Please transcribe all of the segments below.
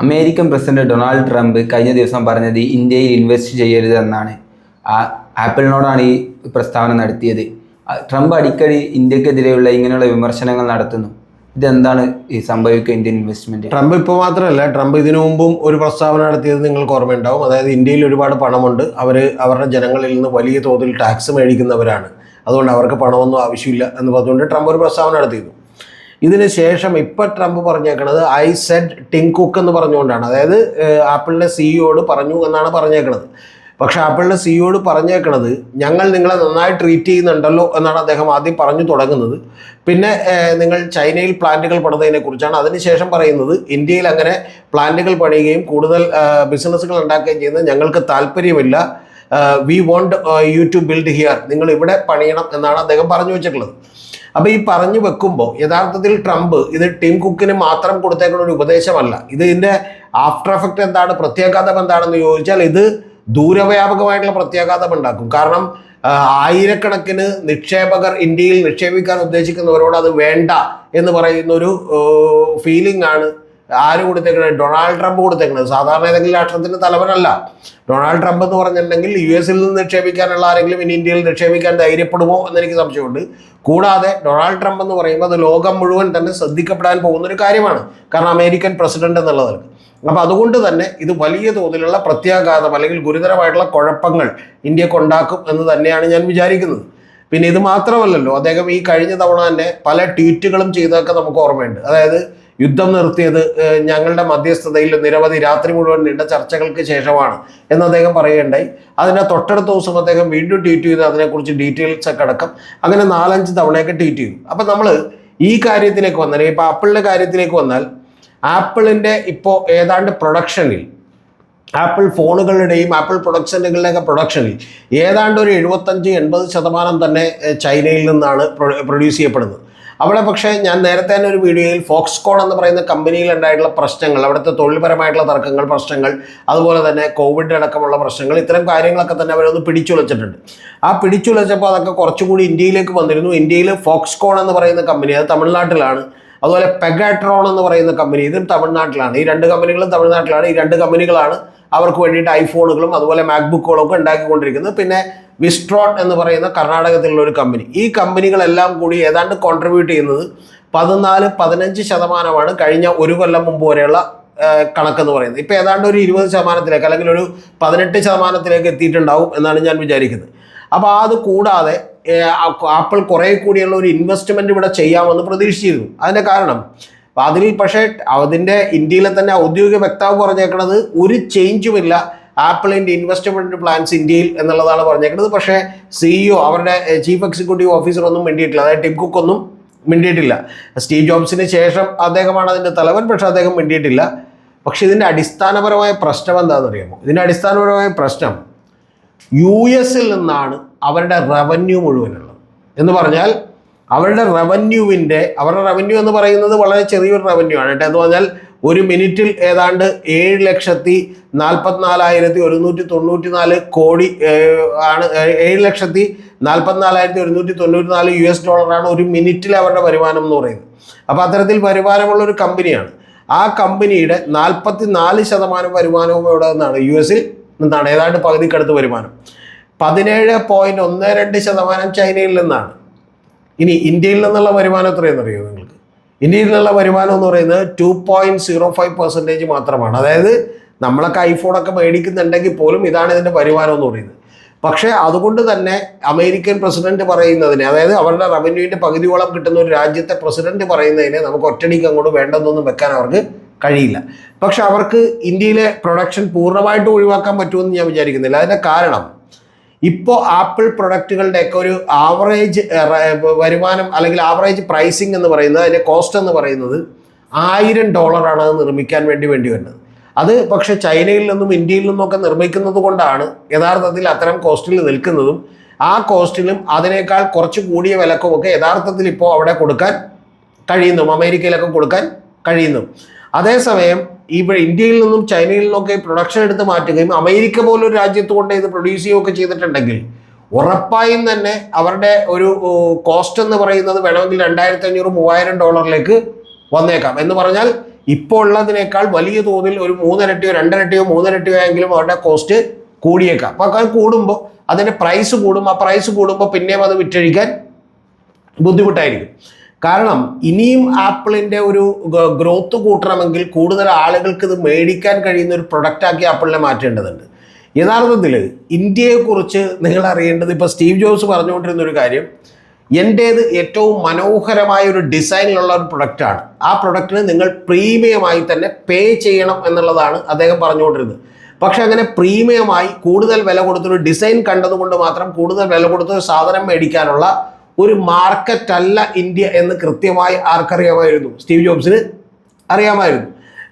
American president Donald Trump കഴിഞ്ഞ ദിവസം പറഞ്ഞത് ഇന്ത്യയിൽ ഇൻവെസ്റ്റ് ചെയ്യരുത് എന്നാണ്. ആപ്പിളിനോടാണ് ഈ പ്രസ്താവന നടത്തിയത്. ട്രംപ് അടിക്കടി ഇന്ത്യക്കെതിരെയുള്ള ഇങ്ങനെയുള്ള വിമർശനങ്ങൾ നടത്തുന്നു. ഇതെന്താണ് ഈ സംഭവിക്കുക ഇന്ത്യൻ ഇൻവെസ്റ്റ്മെന്റ്? ട്രംപ് ഇപ്പോൾ മാത്രമല്ല, ട്രംപ് ഇതിനു മുമ്പും ഒരു പ്രസ്താവന നടത്തിയത് നിങ്ങൾക്ക് ഓർമ്മയുണ്ടാവും. അതായത് ഇന്ത്യയിൽ ഒരുപാട് പണമുണ്ട്, അവരുടെ ജനങ്ങളിൽ നിന്ന് വലിയ തോതിൽ ടാക്സ് മേടിക്കുന്നവരാണ്, അതുകൊണ്ട് അവർക്ക് പണമൊന്നും ആവശ്യമില്ല എന്ന് പറഞ്ഞുകൊണ്ട് ട്രംപ് ഒരു പ്രസ്താവന നടത്തിയിരുന്നു. ഇതിന് ശേഷം ഇപ്പം ട്രംപ് പറഞ്ഞേക്കണത് ഐ സെഡ് ടിം കുക്ക് എന്ന് പറഞ്ഞുകൊണ്ടാണ്. അതായത് ആപ്പിളിൻ്റെ സിഇഒയോട് പറഞ്ഞു എന്നാണ് പറഞ്ഞേക്കണത്. പക്ഷേ ആപ്പിളിൻ്റെ സിഇഒയോട് പറഞ്ഞേക്കണത് ഞങ്ങൾ നിങ്ങളെ നന്നായി ട്രീറ്റ് ചെയ്യുന്നുണ്ടല്ലോ എന്നാണ് അദ്ദേഹം ആദ്യം പറഞ്ഞു തുടങ്ങുന്നത്. പിന്നെ നിങ്ങൾ ചൈനയിൽ പ്ലാന്റുകൾ പണിതതിനെ കുറിച്ചാണ്. അതിനുശേഷം പറയുന്നത് ഇന്ത്യയിൽ അങ്ങനെ പ്ലാന്റുകൾ പണിയുകയും കൂടുതൽ ബിസിനസ്സുകൾ ഉണ്ടാക്കുകയും ചെയ്യുന്നത് ഞങ്ങൾക്ക് താല്പര്യമില്ല. We want you to build here, നിങ്ങൾ ഇവിടെ പണിയണം എന്നാണ് അദ്ദേഹം പറഞ്ഞു വെച്ചിട്ടുള്ളത്. അപ്പോൾ ഈ പറഞ്ഞു വെക്കുമ്പോൾ യഥാർത്ഥത്തിൽ ട്രംപ് ഇത് ടിം കുക്കിന് മാത്രം കൊടുത്തേക്കുന്ന ഒരു ഉപദേശമല്ല. ഇതിൻ്റെ ആഫ്റ്റർ എഫക്റ്റ് എന്താണ്, പ്രത്യാഘാതം എന്താണെന്ന് ചോദിച്ചാൽ ഇത് ദൂരവ്യാപകമായിട്ടുള്ള പ്രത്യാഘാതം ഉണ്ടാക്കും. കാരണം ആയിരക്കണക്കിന് നിക്ഷേപകർ ഇന്ത്യയിൽ നിക്ഷേപിക്കാൻ ഉദ്ദേശിക്കുന്നവരോട് അത് വേണ്ട എന്ന് പറയുന്നൊരു ഫീലിംഗ് ആണ് ആര് കൊടുത്തേക്കുന്നത്? ഡൊണാൾഡ് ട്രംപ് കൊടുത്തേക്കുന്നത്. സാധാരണ ഏതെങ്കിലും രാഷ്ട്രത്തിൻ്റെ തലവനല്ല. ഡൊണാൾഡ് ട്രംപ് എന്ന് പറഞ്ഞിട്ടുണ്ടെങ്കിൽ US നിന്ന് നിക്ഷേപിക്കാനുള്ള ആരെങ്കിലും ഇനി ഇന്ത്യയിൽ നിക്ഷേപിക്കാൻ ധൈര്യപ്പെടുമോ എന്നെനിക്ക് സംശയമുണ്ട്. കൂടാതെ ഡൊണാൾഡ് ട്രംപ് എന്ന് പറയുമ്പോൾ അത് ലോകം മുഴുവൻ തന്നെ ശ്രദ്ധിക്കപ്പെടാൻ പോകുന്നൊരു കാര്യമാണ്, കാരണം അമേരിക്കൻ പ്രസിഡന്റ് എന്നുള്ളത്. അപ്പോൾ അതുകൊണ്ട് തന്നെ ഇത് വലിയ തോതിലുള്ള പ്രത്യാഘാതം അല്ലെങ്കിൽ ഗുരുതരമായിട്ടുള്ള കുഴപ്പങ്ങൾ ഇന്ത്യക്കുണ്ടാക്കും എന്ന് തന്നെയാണ് ഞാൻ വിചാരിക്കുന്നത്. പിന്നെ ഇത് മാത്രമല്ലല്ലോ, അദ്ദേഹം ഈ കഴിഞ്ഞ തവണ തന്നെ പല ട്വീറ്റുകളും ചെയ്തതൊക്കെ നമുക്ക് ഓർമ്മയുണ്ട്. അതായത് യുദ്ധം നിർത്തിയത് ഞങ്ങളുടെ മധ്യസ്ഥതയിൽ നിരവധി രാത്രി മുഴുവൻ നീണ്ട ചർച്ചകൾക്ക് ശേഷമാണ് എന്ന് അദ്ദേഹം പറയുകയുണ്ടായി. അതിൻ്റെ തൊട്ടടുത്ത ദിവസം അദ്ദേഹം വീണ്ടും ട്വീറ്റ് ചെയ്ത് അതിനെക്കുറിച്ച് ഡീറ്റെയിൽസ് ഒക്കെ അടക്കം അങ്ങനെ 4-5 തവണയൊക്കെ ട്വീറ്റ് ചെയ്തു. അപ്പം നമ്മൾ ഈ കാര്യത്തിലേക്ക് വന്നാൽ, ഇപ്പോൾ ആപ്പിളിൻ്റെ കാര്യത്തിലേക്ക് വന്നാൽ, ആപ്പിളിൻ്റെ ഇപ്പോൾ ഏതാണ്ട് പ്രൊഡക്ഷനിൽ, ആപ്പിൾ ഫോണുകളുടെയും ആപ്പിൾ പ്രൊഡക്ഷനുകളുടെയൊക്കെ പ്രൊഡക്ഷനിൽ ഏതാണ്ട് ഒരു 75-80% തന്നെ ചൈനയിൽ നിന്നാണ് പ്രൊഡ്യൂസ് ചെയ്യപ്പെടുന്നത്. അവിടെ പക്ഷേ ഞാൻ നേരത്തെ തന്നെ ഒരു വീഡിയോയിൽ ഫോക്സ്കോൺ എന്ന് പറയുന്ന കമ്പനിയിൽ ഉണ്ടായിട്ടുള്ള പ്രശ്നങ്ങൾ, അവിടുത്തെ തൊഴിൽപരമായിട്ടുള്ള തർക്കങ്ങൾ, പ്രശ്നങ്ങൾ, അതുപോലെ തന്നെ കോവിഡ് അടക്കമുള്ള പ്രശ്നങ്ങൾ, ഇത്തരം കാര്യങ്ങളൊക്കെ തന്നെ അവരൊന്ന് പിടിച്ചുലച്ചിട്ടുണ്ട്. ആ പിടിച്ചുലച്ചപ്പോൾ അതൊക്കെ കുറച്ചുകൂടി ഇന്ത്യയിലേക്ക് വന്നിരുന്നു. ഇന്ത്യയിൽ ഫോക്സ്കോൺ എന്ന് പറയുന്ന കമ്പനി, അത് തമിഴ്നാട്ടിലാണ്. അതുപോലെ പെഗാട്രോൺ എന്ന് പറയുന്ന കമ്പനി, ഇതും തമിഴ്നാട്ടിലാണ്. ഈ 2 കമ്പനികളും തമിഴ്നാട്ടിലാണ്. ഈ 2 കമ്പനികളാണ് അവർക്ക് വേണ്ടിയിട്ട് ഐഫോണുകളും അതുപോലെ മാക്ബുക്കുകളും ഒക്കെ ഉണ്ടാക്കിക്കൊണ്ടിരിക്കുന്നത്. പിന്നെ വിസ്ട്രോൺ എന്ന് പറയുന്ന കർണാടകത്തിലുള്ള ഒരു കമ്പനി. ഈ കമ്പനികളെല്ലാം കൂടി ഏതാണ്ട് കോൺട്രിബ്യൂട്ട് ചെയ്യുന്നത് 14-15% കഴിഞ്ഞ ഒരു കൊല്ലം മുമ്പ് വരെയുള്ള കണക്കെന്ന് പറയുന്നത്. ഇപ്പോൾ ഏതാണ്ട് ഒരു 20% അല്ലെങ്കിൽ ഒരു 18% എത്തിയിട്ടുണ്ടാവും എന്നാണ് ഞാൻ വിചാരിക്കുന്നത്. അപ്പോൾ അത് കൂടാതെ ആപ്പിൾ കുറേ കൂടിയുള്ള ഒരു ഇൻവെസ്റ്റ്മെൻറ്റ് ഇവിടെ ചെയ്യാമെന്ന് പ്രതീക്ഷിച്ചിരുന്നു. അതിൻ്റെ കാരണം അതിൽ പക്ഷേ അതിൻ്റെ ഇന്ത്യയിലെ തന്നെ ഔദ്യോഗിക വക്താവ് പറഞ്ഞേക്കുന്നത് ഒരു ചേഞ്ചുമില്ല ആപ്പിളിൻ്റെ ഇൻവെസ്റ്റ്മെൻറ്റ് പ്ലാൻസ് ഇന്ത്യയിൽ എന്നുള്ളതാണ് പറഞ്ഞേക്കുന്നത്. പക്ഷേ CEO, അവരുടെ ചീഫ് എക്സിക്യൂട്ടീവ് ഓഫീസർ ഒന്നും മിണ്ടിയിട്ടില്ല. അതായത് ടിം കുക്ക് ഒന്നും മിണ്ടിയിട്ടില്ല. സ്റ്റീവ് ജോബ്സിന് ശേഷം അദ്ദേഹമാണ് അതിൻ്റെ തലവൻ, പക്ഷേ അദ്ദേഹം മിണ്ടിയിട്ടില്ല. പക്ഷേ ഇതിൻ്റെ അടിസ്ഥാനപരമായ പ്രശ്നം എന്താണെന്ന് അറിയാമോ? ഇതിൻ്റെ അടിസ്ഥാനപരമായ പ്രശ്നം US നിന്നാണ് അവരുടെ റവന്യൂ മുഴുവനുള്ളത്. എന്ന് പറഞ്ഞാൽ അവരുടെ റവന്യൂ എന്ന് പറയുന്നത് വളരെ ചെറിയൊരു റവന്യൂ ആണ് കേട്ടോ. എന്ന് പറഞ്ഞാൽ ഒരു മിനിറ്റിൽ ഏതാണ്ട് 7,44,194 കോടി ആണ്. 7,44,194 $US ഒരു മിനിറ്റിൽ അവരുടെ വരുമാനം എന്ന് പറയുന്നത്. അപ്പോൾ അത്തരത്തിൽ വരുമാനമുള്ള ഒരു കമ്പനിയാണ്. ആ കമ്പനിയുടെ 44% വരുമാനവും എവിടെ നിന്നാണ്? US നിന്നാണ്. ഏതാണ്ട് പകുതിക്കടുത്ത് വരുമാനം. 17.12% ചൈനയിൽ നിന്നാണ്. ഇനി ഇന്ത്യയിൽ നിന്നുള്ള വരുമാനം എത്രയെന്നറിയോ നിങ്ങൾക്ക്? ഇന്ത്യയിൽ നിന്നുള്ള വരുമാനം എന്ന് പറയുന്നത് 2.05% മാത്രമാണ്. അതായത് നമ്മളൊക്കെ ഐഫോണൊക്കെ മേടിക്കുന്നുണ്ടെങ്കിൽ പോലും ഇതാണ് ഇതിൻ്റെ വരുമാനം എന്ന് പറയുന്നത്. പക്ഷേ അതുകൊണ്ട് തന്നെ അമേരിക്കൻ പ്രസിഡന്റ് പറയുന്നതിനെ, അതായത് അവരുടെ റവന്യൂവിൻ്റെ പകുതിയോളം കിട്ടുന്ന ഒരു രാജ്യത്തെ പ്രസിഡന്റ് പറയുന്നതിനെ നമുക്ക് ഒറ്റടിക്ക് അങ്ങോട്ട് വേണ്ടെന്നൊന്നും വെക്കാൻ അവർക്ക് കഴിയില്ല. പക്ഷെ അവർക്ക് ഇന്ത്യയിലെ പ്രൊഡക്ഷൻ പൂർണ്ണമായിട്ട് ഒഴിവാക്കാൻ പറ്റുമെന്ന് ഞാൻ വിചാരിക്കുന്നില്ല. അതിൻ്റെ കാരണം ഇപ്പോൾ ആപ്പിൾ പ്രൊഡക്റ്റുകളുടെയൊക്കെ ഒരു ആവറേജ് വരുമാനം അല്ലെങ്കിൽ ആവറേജ് പ്രൈസിങ് എന്ന് പറയുന്നത്, അതിൻ്റെ കോസ്റ്റ് എന്ന് പറയുന്നത് $1000 ആണ് അത് നിർമ്മിക്കാൻ വേണ്ടി വരുന്നത്. അത് പക്ഷേ ചൈനയിൽ നിന്നും ഇന്ത്യയിൽ നിന്നുമൊക്കെ നിർമ്മിക്കുന്നത് കൊണ്ടാണ് യഥാർത്ഥത്തിൽ അത്തരം കോസ്റ്റിൽ നിൽക്കുന്നതും ആ കോസ്റ്റിലും അതിനേക്കാൾ കുറച്ച് കൂടിയ വിലക്കുമൊക്കെ യഥാർത്ഥത്തിൽ ഇപ്പോൾ അവിടെ കൊടുക്കാൻ കഴിയുന്നു, അമേരിക്കയിലൊക്കെ കൊടുക്കാൻ കഴിയുന്നു. അതേസമയം ഇവിടെ ഇന്ത്യയിൽ നിന്നും ചൈനയിൽ നിന്നൊക്കെ പ്രൊഡക്ഷൻ എടുത്ത് മാറ്റുകയും അമേരിക്ക പോലൊരു രാജ്യത്ത് കൊണ്ട് ഇത് പ്രൊഡ്യൂസ് ചെയ്യുകയൊക്കെ ചെയ്തിട്ടുണ്ടെങ്കിൽ ഉറപ്പായും തന്നെ അവരുടെ ഒരു കോസ്റ്റ് എന്ന് പറയുന്നത് വേണമെങ്കിൽ $2,500-3,000 വന്നേക്കാം. എന്ന് പറഞ്ഞാൽ ഇപ്പോൾ ഉള്ളതിനേക്കാൾ വലിയ തോതിൽ ഒരു 3 ഇരട്ടിയോ 2 ഇരട്ടിയോ 3 ഇരട്ടിയോ എങ്കിലും അവരുടെ കോസ്റ്റ് കൂടിയേക്കാം. അപ്പോൾ അത് കൂടുമ്പോൾ അതിൻ്റെ പ്രൈസ് കൂടും. ആ പ്രൈസ് കൂടുമ്പോൾ പിന്നെയും അത് വിറ്റഴിക്കാൻ ബുദ്ധിമുട്ടായിരിക്കും. കാരണം ഇനിയും ആപ്പിളിൻ്റെ ഒരു ഗ്രോത്ത് കൂട്ടണമെങ്കിൽ കൂടുതൽ ആളുകൾക്ക് ഇത് മേടിക്കാൻ കഴിയുന്ന ഒരു പ്രൊഡക്റ്റാക്കി ആപ്പിളിനെ മാറ്റേണ്ടതുണ്ട്. യഥാർത്ഥത്തിൽ ഇന്ത്യയെക്കുറിച്ച് നിങ്ങൾ അറിയേണ്ടത്, ഇപ്പോൾ സ്റ്റീവ് ജോബ്സ് പറഞ്ഞുകൊണ്ടിരുന്ന ഒരു കാര്യം, എൻ്റേത് ഏറ്റവും മനോഹരമായ ഒരു ഡിസൈനിലുള്ള ഒരു പ്രൊഡക്റ്റാണ്, ആ പ്രൊഡക്റ്റിന് നിങ്ങൾ പ്രീമിയമായി തന്നെ പേ ചെയ്യണം എന്നുള്ളതാണ് അദ്ദേഹം പറഞ്ഞുകൊണ്ടിരുന്നത്. പക്ഷെ അങ്ങനെ പ്രീമിയമായി കൂടുതൽ വില കൊടുത്തൊരു ഡിസൈൻ കണ്ടതുകൊണ്ട് മാത്രം കൂടുതൽ വില കൊടുത്തൊരു സാധനം മേടിക്കാനുള്ള ഒരു മാർക്കറ്റ് അല്ല ഇന്ത്യ എന്ന് കൃത്യമായി ആർക്കറിയാമായിരുന്നു? സ്റ്റീവ് ജോബ്സിന് അറിയാമായിരുന്നു.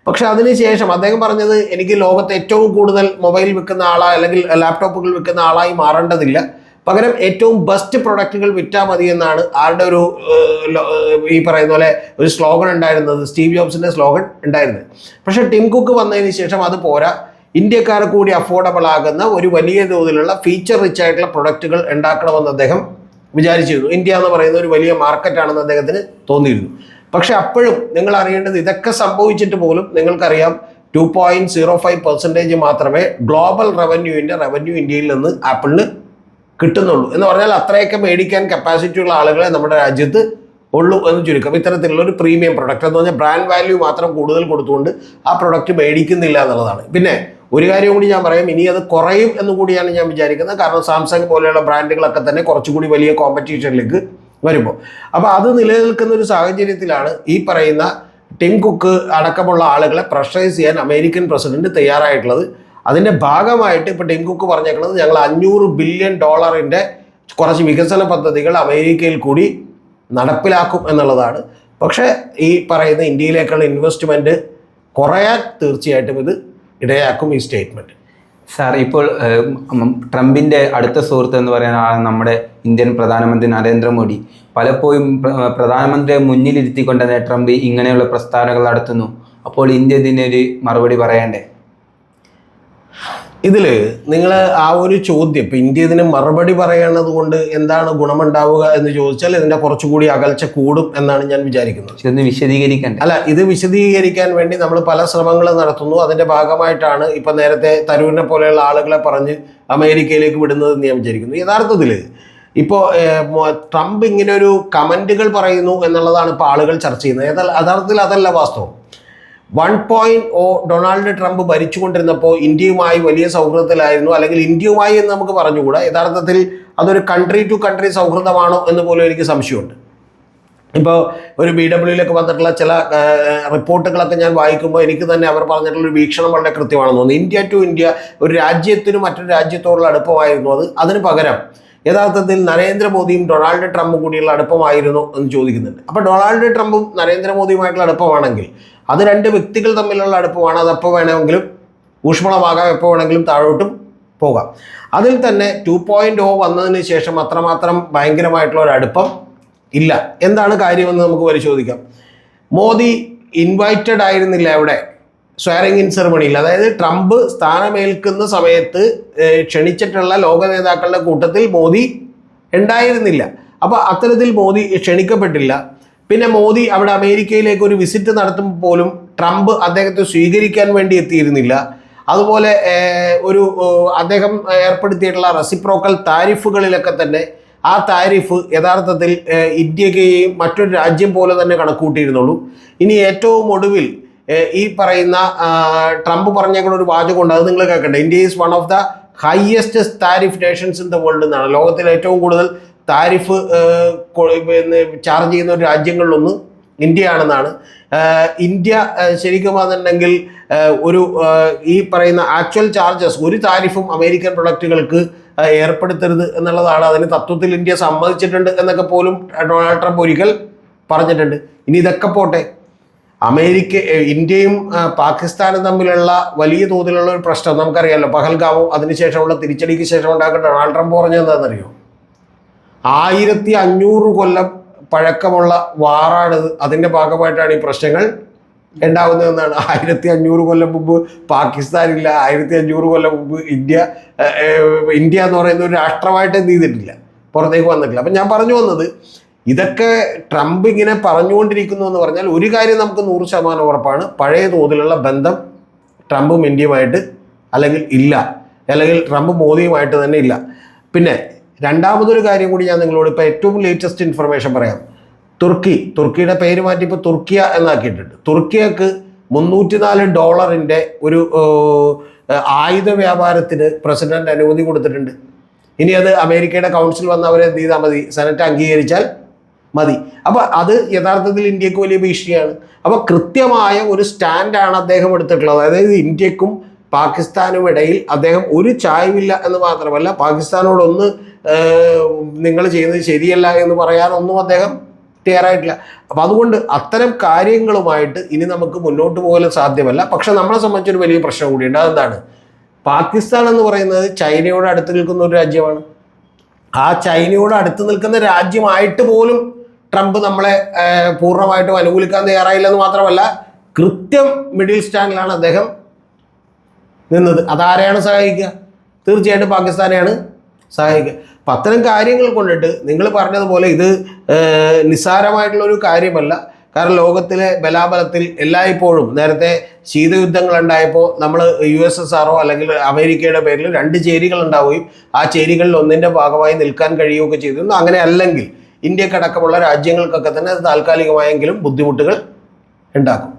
പക്ഷെ അതിനുശേഷം അദ്ദേഹം പറഞ്ഞത്, എനിക്ക് ലോകത്ത് ഏറ്റവും കൂടുതൽ മൊബൈൽ വിൽക്കുന്ന ആളായി അല്ലെങ്കിൽ ലാപ്ടോപ്പുകൾ വിൽക്കുന്ന ആളായി മാറേണ്ടതില്ല, പകരം ഏറ്റവും ബെസ്റ്റ് പ്രൊഡക്റ്റുകൾ വിറ്റാൽ മതി എന്നാണ് ആരുടെ ഒരു ഈ പറയുന്ന പോലെ ഒരു സ്ലോഗൻ ഉണ്ടായിരുന്നത്, സ്റ്റീവ് ജോബ്സിൻ്റെ സ്ലോഗൻ ഉണ്ടായിരുന്നത്. പക്ഷേ ടിം കുക്ക് വന്നതിന് ശേഷം അത് പോരാ, ഇന്ത്യക്കാർക്ക് കൂടി അഫോർഡബിൾ ആകുന്ന ഒരു വലിയ തോതിലുള്ള ഫീച്ചർ റിച്ച് ആയിട്ടുള്ള പ്രൊഡക്റ്റുകൾ ഉണ്ടാക്കണമെന്ന് അദ്ദേഹം വിചാരിച്ചിരുന്നു. ഇന്ത്യ എന്ന് പറയുന്ന ഒരു വലിയ മാർക്കറ്റാണെന്ന് അദ്ദേഹത്തിന് തോന്നിയിരുന്നു. പക്ഷെ അപ്പോഴും നിങ്ങൾ അറിയേണ്ടത്, ഇതൊക്കെ സംഭവിച്ചിട്ട് പോലും നിങ്ങൾക്കറിയാം 2.05% മാത്രമേ ഗ്ലോബൽ റവന്യൂ ഇന്ത്യയിൽ നിന്ന് ആപ്പിളിന് കിട്ടുന്നുള്ളൂ. എന്ന് പറഞ്ഞാൽ അത്രയൊക്കെ മേടിക്കാൻ കപ്പാസിറ്റി ഉള്ള ആളുകളെ നമ്മുടെ രാജ്യത്ത് ഉള്ളൂ എന്ന് ചുരുക്കം. ഇത്തരത്തിലുള്ള ഒരു പ്രീമിയം പ്രൊഡക്റ്റ് എന്ന് പറഞ്ഞാൽ ബ്രാൻഡ് വാല്യൂ മാത്രം കൂടുതൽ കൊടുത്തുകൊണ്ട് ആ പ്രൊഡക്റ്റ് മേടിക്കുന്നില്ല എന്നുള്ളതാണ്. പിന്നെ ഒരു കാര്യം കൂടി ഞാൻ പറയാം, ഇനി അത് കുറയും എന്ന് കൂടിയാണ് ഞാൻ വിചാരിക്കുന്നത്. കാരണം സാംസങ് പോലെയുള്ള ബ്രാൻഡുകളൊക്കെ തന്നെ കുറച്ചുകൂടി വലിയ കോമ്പറ്റീഷനിലേക്ക് വരുമ്പോൾ, അപ്പോൾ അത് നിലനിൽക്കുന്ന ഒരു സാഹചര്യത്തിലാണ് ഈ പറയുന്ന ടിം കുക്ക് അടക്കമുള്ള ആളുകളെ പ്രഷറൈസ് ചെയ്യാൻ അമേരിക്കൻ പ്രസിഡന്റ് തയ്യാറായിട്ടുള്ളത്. അതിൻ്റെ ഭാഗമായിട്ട് ഇപ്പോൾ ടിം കുക്ക് പറഞ്ഞേക്കുന്നത്, ഞങ്ങൾ $500 ബില്യൺ കുറച്ച് വികസന പദ്ധതികൾ അമേരിക്കയിൽ കൂടി നടപ്പിലാക്കും എന്നുള്ളതാണ്. പക്ഷേ ഈ പറയുന്ന ഇന്ത്യയിലേക്കുള്ള ഇൻവെസ്റ്റ്മെൻറ്റ് കുറയാൻ തീർച്ചയായിട്ടും ഇത് ഇടയാക്കും ഈ സ്റ്റേറ്റ്മെൻറ്റ്. സാർ, ഇപ്പോൾ ട്രംപിൻ്റെ അടുത്ത സുഹൃത്ത് എന്ന് പറയുന്ന ആൾ നമ്മുടെ ഇന്ത്യൻ പ്രധാനമന്ത്രി നരേന്ദ്രമോദി. പലപ്പോഴും പ്രധാനമന്ത്രിയെ മുന്നിലിരുത്തിക്കൊണ്ട് തന്നെ ട്രംപ് ഇങ്ങനെയുള്ള പ്രസ്താവനകൾ നടത്തുന്നു. അപ്പോൾ ഇന്ത്യ ഇതിനൊരു മറുപടി പറയണ്ടേ? ഇതിൽ നിങ്ങൾ ആ ഒരു ചോദ്യം, ഇപ്പം ഇന്ത്യ ഇതിന് മറുപടി പറയണത് കൊണ്ട് എന്താണ് ഗുണമുണ്ടാവുക എന്ന് ചോദിച്ചാൽ ഇതിൻ്റെ കുറച്ചുകൂടി അകൽച്ച കൂടും എന്നാണ് ഞാൻ വിചാരിക്കുന്നത്. ഇതൊന്ന് വിശദീകരിക്കണ്ടേ? അല്ല, ഇത് വിശദീകരിക്കാൻ വേണ്ടി നമ്മൾ പല ശ്രമങ്ങൾ നടത്തുന്നു. അതിൻ്റെ ഭാഗമായിട്ടാണ് ഇപ്പം നേരത്തെ തരൂരിനെ പോലെയുള്ള ആളുകളെ പറഞ്ഞ് അമേരിക്കയിലേക്ക് വിടുന്നതെന്ന് ഞാൻ വിചാരിക്കുന്നു. യഥാർത്ഥത്തിൽ ഇപ്പോൾ ട്രംപ് ഇങ്ങനെ ഒരു കമൻറ്റുകൾ പറയുന്നു എന്നുള്ളതാണ് ഇപ്പോൾ ആളുകൾ ചർച്ച ചെയ്യുന്നത്. യഥാർത്ഥത്തിൽ അതല്ല വാസ്തവം. 1.0 ഡൊണാൾഡ് ട്രംപ് ഭരിച്ചുകൊണ്ടിരുന്നപ്പോൾ ഇന്ത്യയുമായി വലിയ സൗഹൃദത്തിലായിരുന്നു, അല്ലെങ്കിൽ ഇന്ത്യയുമായി എന്ന് നമുക്ക് പറഞ്ഞുകൂടാ. യഥാർത്ഥത്തിൽ അതൊരു കൺട്രി ടു കൺട്രി സൗഹൃദമാണോ എന്ന് പോലും എനിക്ക് സംശയമുണ്ട്. ഇപ്പോൾ ഒരു BWയിലൊക്കെ വന്നിട്ടുള്ള ചില റിപ്പോർട്ടുകളൊക്കെ ഞാൻ വായിക്കുമ്പോൾ എനിക്ക് തന്നെ അവർ പറഞ്ഞിട്ടുള്ള ഒരു വീക്ഷണം വളരെ കൃത്യമാണെന്ന് തോന്നുന്നു. ഇന്ത്യ ടു ഇന്ത്യ, ഒരു രാജ്യത്തിനും മറ്റൊരു രാജ്യത്തോടുള്ള അടുപ്പമായിരുന്നു അത്. അതിന് പകരം യഥാർത്ഥത്തിൽ നരേന്ദ്രമോദിയും ഡൊണാൾഡ് ട്രംപും കൂടിയുള്ള അടുപ്പമായിരുന്നു എന്ന് ചോദിക്കുന്നുണ്ട്. അപ്പോൾ ഡൊണാൾഡ് ട്രംപും നരേന്ദ്രമോദിയുമായിട്ടുള്ള അടുപ്പമാണെങ്കിൽ അത് രണ്ട് വ്യക്തികൾ തമ്മിലുള്ള അടുപ്പമാണ്. അതെപ്പോൾ വേണമെങ്കിലും ഊഷ്മളമാകാം, എപ്പോൾ വേണമെങ്കിലും താഴോട്ടും പോകാം. അതിൽ തന്നെ 2.0 വന്നതിന് ശേഷം അത്രമാത്രം ഭയങ്കരമായിട്ടുള്ള ഒരു അടുപ്പം ഇല്ല. എന്താണ് കാര്യമെന്ന് നമുക്ക് പരിശോധിക്കാം. മോദി ഇൻവൈറ്റഡ് ആയിരുന്നില്ല എവിടെ, സ്വയറിംഗ് ഇൻ സെറമണിയിൽ. അതായത് ട്രംപ് സ്ഥാനമേൽക്കുന്ന സമയത്ത് ക്ഷണിച്ചിട്ടുള്ള ലോക നേതാക്കളുടെ കൂട്ടത്തിൽ മോദി ഉണ്ടായിരുന്നില്ല. അപ്പോൾ അത്തരത്തിൽ മോദി ക്ഷണിക്കപ്പെട്ടില്ല. പിന്നെ മോദി അവിടെ അമേരിക്കയിലേക്ക് ഒരു വിസിറ്റ് നടത്തുമ്പോൾ പോലും ട്രംപ് അദ്ദേഹത്തെ സ്വീകരിക്കാൻ വേണ്ടി എത്തിയിരുന്നില്ല. അതുപോലെ അദ്ദേഹം ഏർപ്പെടുത്തിയിട്ടുള്ള റെസിപ്രോക്കൽ താരിഫുകളിലൊക്കെ തന്നെ ആ താരിഫ് യഥാർത്ഥത്തിൽ ഇന്ത്യക്കെയും മറ്റൊരു രാജ്യം പോലെ തന്നെ കണക്കൂട്ടിയിരുന്നുള്ളൂ. ഇനി ഏറ്റവും ഒടുവിൽ ഈ പറയുന്ന ട്രംപ് പറഞ്ഞേക്കുന്ന ഒരു വാചകമുണ്ട്, അത് നിങ്ങൾ കേൾക്കട്ടെ. India is one of the highest tariff Nations in the world എന്നാണ്. ലോകത്തിലെ ഏറ്റവും കൂടുതൽ താരിഫ് ചാർജ് ചെയ്യുന്ന ഒരു രാജ്യങ്ങളിലൊന്ന് ഇന്ത്യയാണെന്നാണ്. ഇന്ത്യ ശരിക്കും അതുണ്ടെങ്കിൽ ഈ പറയുന്ന ആക്ച്വൽ ചാർജസ് ഒരു താരിഫും അമേരിക്കൻ പ്രൊഡക്റ്റുകൾക്ക് ഏർപ്പെടുത്തരുത് എന്നുള്ളതാണ്. അതിന് തത്വത്തിൽ ഇന്ത്യ സമ്മതിച്ചിട്ടുണ്ട് എന്നൊക്കെ പോലും ഡൊണാൾഡ് ട്രംപ് ഒരിക്കൽ പറഞ്ഞിട്ടുണ്ട്. ഇനി ഇതൊക്കെ പോട്ടെ, ഇന്ത്യയും പാകിസ്ഥാനും തമ്മിലുള്ള വലിയ തോതിലുള്ള ഒരു പ്രശ്നം നമുക്കറിയാമല്ലോ. പഹൽഗാമും അതിനുശേഷമുള്ള തിരിച്ചടിക്ക് ശേഷം ഉണ്ടാക്കുന്ന ഡൊണാൾഡ് ട്രംപ് പറഞ്ഞത് എന്താണെന്നറിയോ? 1500 കൊല്ലം പഴക്കമുള്ള വാറാണിത്. അതിൻ്റെ ഭാഗമായിട്ടാണ് ഈ പ്രശ്നങ്ങൾ ഉണ്ടാകുന്നതെന്നാണ്. 1500 കൊല്ലം മുമ്പ് പാകിസ്ഥാനില്ല, 1500 കൊല്ലം മുമ്പ് ഇന്ത്യ എന്ന് പറയുന്ന ഒരു രാഷ്ട്രമായിട്ട് എന്ത് ചെയ്തിട്ടില്ല, പുറത്തേക്ക് വന്നിട്ടില്ല. അപ്പം ഞാൻ പറഞ്ഞു വന്നത്, ഇതൊക്കെ ട്രംപ് ഇങ്ങനെ പറഞ്ഞുകൊണ്ടിരിക്കുന്നു എന്ന് പറഞ്ഞാൽ ഒരു കാര്യം നമുക്ക് 100% ഉറപ്പാണ്, പഴയ തോതിലുള്ള ബന്ധം ട്രംപും ഇന്ത്യയുമായിട്ട് അല്ലെങ്കിൽ ഇല്ല, അല്ലെങ്കിൽ ട്രംപ് മോദിയുമായിട്ട് തന്നെ ഇല്ല. പിന്നെ രണ്ടാമതൊരു കാര്യം കൂടി ഞാൻ നിങ്ങളോട് ഇപ്പോൾ ഏറ്റവും ലേറ്റസ്റ്റ് ഇൻഫർമേഷൻ പറയാം. തുർക്കിയുടെ പേര് മാറ്റി ഇപ്പോൾ തുർക്കിയ എന്നാക്കിയിട്ടുണ്ട്. തുർക്കിയക്ക് $304 ഒരു ആയുധ വ്യാപാരത്തിന് പ്രസിഡന്റ് അനുമതി കൊടുത്തിട്ടുണ്ട്. ഇനി അത് അമേരിക്കയുടെ കൗൺസിൽ വന്ന് അവരെ എന്ത് ചെയ്താൽ മതി, സെനറ്റ് അംഗീകരിച്ചാൽ മതി. അപ്പോൾ അത് യഥാർത്ഥത്തിൽ ഇന്ത്യക്ക് വലിയ ഭീഷണിയാണ്. അപ്പോൾ കൃത്യമായ ഒരു സ്റ്റാൻഡാണ് അദ്ദേഹം എടുത്തിട്ടുള്ളത്. അതായത് ഇന്ത്യക്കും പാകിസ്ഥാനും ഇടയിൽ അദ്ദേഹം ഒരു ചായ്വില്ല എന്ന് മാത്രമല്ല, പാകിസ്ഥാനോടൊന്ന് നിങ്ങൾ ചെയ്യുന്നത് ശരിയല്ല എന്ന് പറയാനൊന്നും അദ്ദേഹം തയ്യാറായിട്ടില്ല. അപ്പം അതുകൊണ്ട് അത്തരം കാര്യങ്ങളുമായിട്ട് ഇനി നമുക്ക് മുന്നോട്ട് പോകലും സാധ്യമല്ല. പക്ഷെ നമ്മളെ സംബന്ധിച്ചൊരു വലിയ പ്രശ്നം കൂടിയുണ്ട്. അതെന്താണ്? പാകിസ്ഥാൻ എന്ന് പറയുന്നത് ചൈനയോട് അടുത്ത് നിൽക്കുന്ന ഒരു രാജ്യമാണ്. ആ ചൈനയോട് അടുത്ത് നിൽക്കുന്ന രാജ്യമായിട്ട് പോലും ട്രംപ് നമ്മളെ പൂർണ്ണമായിട്ടും അനുകൂലിക്കാൻ തയ്യാറായില്ലെന്ന് മാത്രമല്ല, കൃത്യം മിഡിൽ സ്റ്റാൻഡിലാണ് അദ്ദേഹം നിന്നത്. അതാരെയാണ് സഹായിക്കുക? തീർച്ചയായിട്ടും പാകിസ്ഥാനെയാണ് സഹായിക്കുക. അപ്പം അത്തരം കാര്യങ്ങൾ കൊണ്ടിട്ട് നിങ്ങൾ പറഞ്ഞതുപോലെ ഇത് നിസ്സാരമായിട്ടുള്ളൊരു കാര്യമല്ല. കാരണം ലോകത്തിലെ ബലാബലത്തിൽ എല്ലായ്പ്പോഴും നേരത്തെ ശീതയുദ്ധങ്ങൾ ഉണ്ടായപ്പോൾ നമ്മൾ USSR അല്ലെങ്കിൽ അമേരിക്കയുടെ പേരിൽ 2 ചേരികൾ ഉണ്ടാവുകയും ആ ചേരികളിൽ ഒന്നിൻ്റെ ഭാഗമായി നിൽക്കാൻ കഴിയുകയൊക്കെ ചെയ്തിരുന്നു. അങ്ങനെ അല്ലെങ്കിൽ ഇന്ത്യക്കടക്കമുള്ള രാജ്യങ്ങൾക്കൊക്കെ തന്നെ അത് താൽക്കാലികമായെങ്കിലും ബുദ്ധിമുട്ടുകൾ ഉണ്ടാക്കും.